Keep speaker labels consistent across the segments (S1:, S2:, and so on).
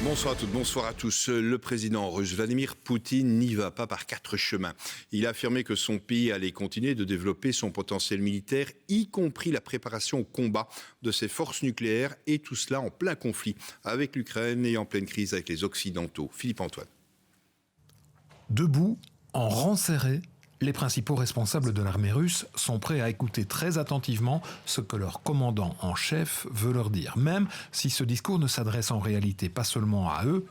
S1: Bonsoir à toutes, bonsoir à tous. Le président russe Vladimir Poutine n'y va pas par quatre chemins. Il a affirmé que son pays allait continuer de développer son potentiel militaire, y compris la préparation au combat de ses forces nucléaires, et tout cela en plein conflit avec l'Ukraine et en pleine crise avec les Occidentaux. Philippe Antoine.
S2: Debout, en rang serré, les principaux responsables de l'armée russe sont prêts à écouter très attentivement ce que leur commandant en chef veut leur dire, même si ce discours ne s'adresse en réalité pas seulement à eux,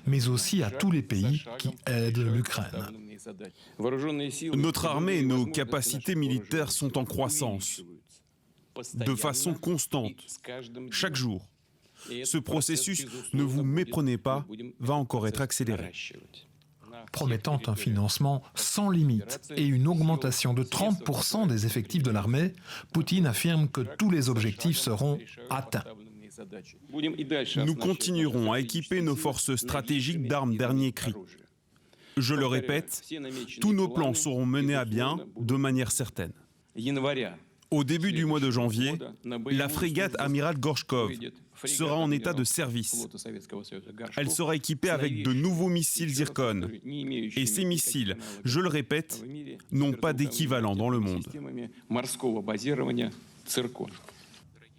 S2: mais aussi à tous les pays qui aident l'Ukraine.
S3: Notre armée et nos capacités militaires sont en croissance, de façon constante, chaque jour. Ce processus, ne vous méprenez pas, va encore être accéléré.
S2: Promettant un financement sans limite et une augmentation de 30% des effectifs de l'armée, Poutine affirme que tous les objectifs seront atteints.
S3: Nous continuerons à équiper nos forces stratégiques d'armes dernier cri. Je le répète, tous nos plans seront menés à bien de manière certaine. Au début du mois de janvier, la frégate Amiral Gorchkov sera en état de service. Elle sera équipée avec de nouveaux missiles Zircon. Et ces missiles, je le répète, n'ont pas d'équivalent dans le monde.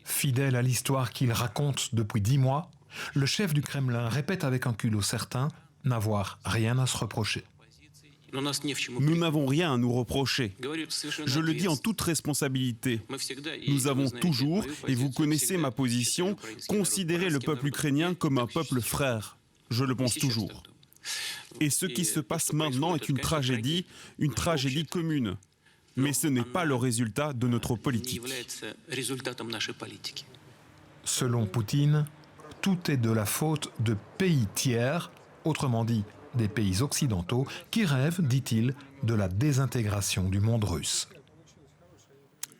S2: Fidèle à l'histoire qu'il raconte depuis 10 mois, le chef du Kremlin répète avec un culot certain n'avoir rien à se reprocher.
S3: Nous n'avons rien à nous reprocher. Je le dis en toute responsabilité. Nous avons toujours, et vous connaissez ma position, considéré le peuple ukrainien comme un peuple frère. Je le pense toujours. Et ce qui se passe maintenant est une tragédie commune. Mais ce n'est pas le résultat de notre politique.
S2: Selon Poutine, tout est de la faute de pays tiers, autrement dit, des pays occidentaux qui rêvent, dit-il, de la désintégration du monde russe.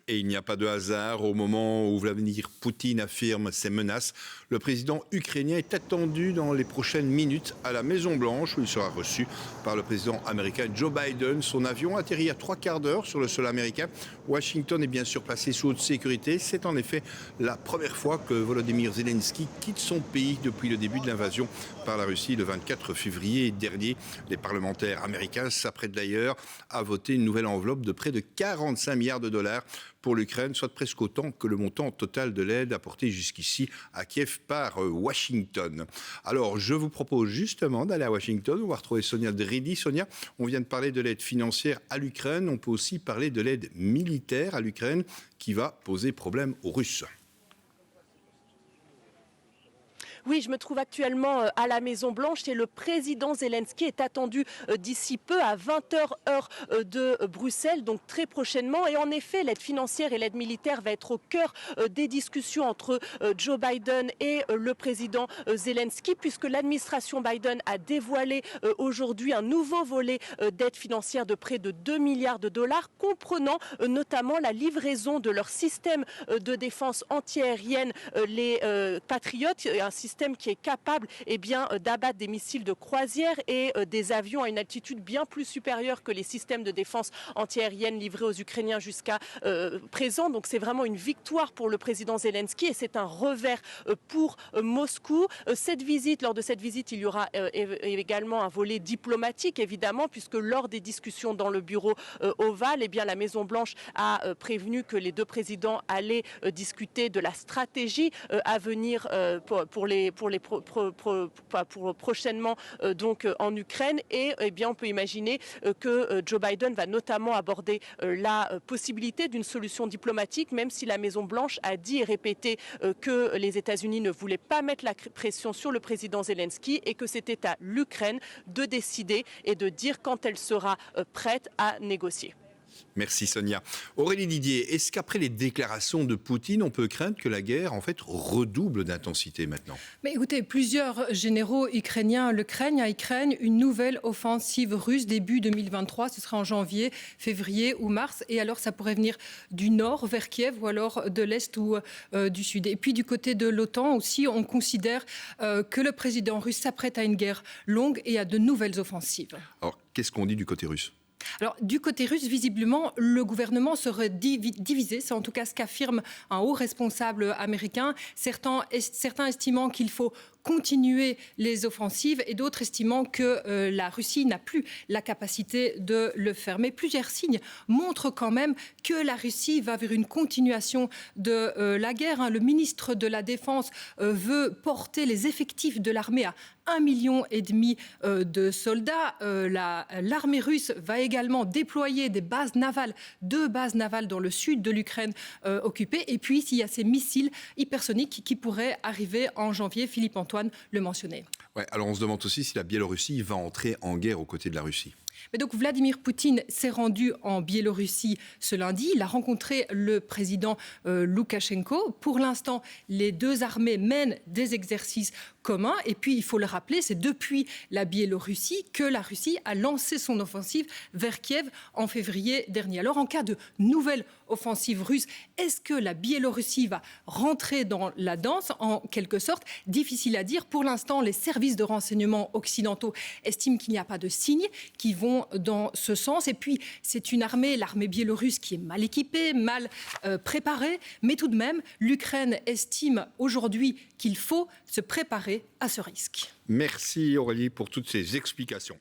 S1: Et il n'y a pas de hasard. Au moment où Vladimir Poutine affirme ses menaces, le président ukrainien est attendu dans les prochaines minutes à la Maison-Blanche, où il sera reçu par le président américain Joe Biden. Son avion atterrit à 3 quarts d'heure sur le sol américain. Washington est bien sûr placé sous haute sécurité. C'est en effet la première fois que Volodymyr Zelensky quitte son pays depuis le début de l'invasion par la Russie le 24 février dernier. Les parlementaires américains s'apprêtent d'ailleurs à voter une nouvelle enveloppe de près de 45 milliards de dollars pour l'Ukraine, soit presque autant que le montant total de l'aide apportée jusqu'ici à Kiev par Washington. Alors, je vous propose justement d'aller à Washington. On va retrouver Sonia Dridi. Sonia, on vient de parler de l'aide financière à l'Ukraine. On peut aussi parler de l'aide militaire à l'Ukraine qui va poser problème aux Russes.
S4: Oui, je me trouve actuellement à la Maison-Blanche et le président Zelensky est attendu d'ici peu à 20h heure de Bruxelles, donc très prochainement. Et en effet, l'aide financière et l'aide militaire va être au cœur des discussions entre Joe Biden et le président Zelensky, puisque l'administration Biden a dévoilé aujourd'hui un nouveau volet d'aide financière de près de 2 milliards de dollars, comprenant notamment la livraison de leur système de défense antiaérienne, les Patriots, un système qui est capable d'abattre des missiles de croisière et des avions à une altitude bien plus supérieure que les systèmes de défense antiaérienne livrés aux Ukrainiens jusqu'à présent. Donc c'est vraiment une victoire pour le président Zelensky et c'est un revers pour Moscou. Lors de cette visite, il y aura également un volet diplomatique, évidemment, puisque lors des discussions dans le bureau ovale, la Maison-Blanche a prévenu que les deux présidents allaient discuter de la stratégie à venir pour prochainement en Ukraine et on peut imaginer que Joe Biden va notamment aborder la possibilité d'une solution diplomatique, même si la Maison-Blanche a dit et répété que les États-Unis ne voulaient pas mettre la pression sur le président Zelensky et que c'était à l'Ukraine de décider et de dire quand elle sera prête à négocier.
S1: Merci Sonia. Aurélie Didier, est-ce qu'après les déclarations de Poutine, on peut craindre que la guerre redouble d'intensité maintenant ?
S5: Mais écoutez, plusieurs généraux ukrainiens le craignent. Ils craignent une nouvelle offensive russe début 2023. Ce sera en janvier, février ou mars. Et alors ça pourrait venir du nord vers Kiev ou alors de l'est ou du sud. Et puis du côté de l'OTAN aussi, on considère que le président russe s'apprête à une guerre longue et à de nouvelles offensives.
S1: Alors, qu'est-ce qu'on dit du côté russe ?
S5: Alors, du côté russe, visiblement, le gouvernement serait divisé. C'est en tout cas ce qu'affirme un haut responsable américain. Certains estimant qu'il faut continuer les offensives et d'autres estimant que la Russie n'a plus la capacité de le faire. Mais plusieurs signes montrent quand même que la Russie va vers une continuation de la guerre. Le ministre de la Défense veut porter les effectifs de l'armée à 1,5 million de soldats. L'armée russe va également déployer des bases navales, 2 bases navales dans le sud de l'Ukraine occupée. Et puis, il y a ces missiles hypersoniques qui pourraient arriver en janvier. Philippe-Antoine le mentionnait.
S1: Ouais, alors on se demande aussi si la Biélorussie va entrer en guerre aux côtés de la Russie.
S5: Mais donc Vladimir Poutine s'est rendu en Biélorussie ce lundi. Il a rencontré le président Loukachenko. Pour l'instant, les 2 armées mènent des exercices communs. Et puis, il faut le rappeler, c'est depuis la Biélorussie que la Russie a lancé son offensive vers Kiev en février dernier. Alors, en cas de nouvelle offensive russe, est-ce que la Biélorussie va rentrer dans la danse en quelque sorte? Difficile à dire. Pour l'instant, les services de renseignement occidentaux estiment qu'il n'y a pas de signes qui vont dans ce sens. Et puis, c'est une armée, l'armée biélorusse, qui est mal équipée, mal préparée. Mais tout de même, l'Ukraine estime aujourd'hui qu'il faut se préparer à ce risque.
S1: Merci Aurélie pour toutes ces explications.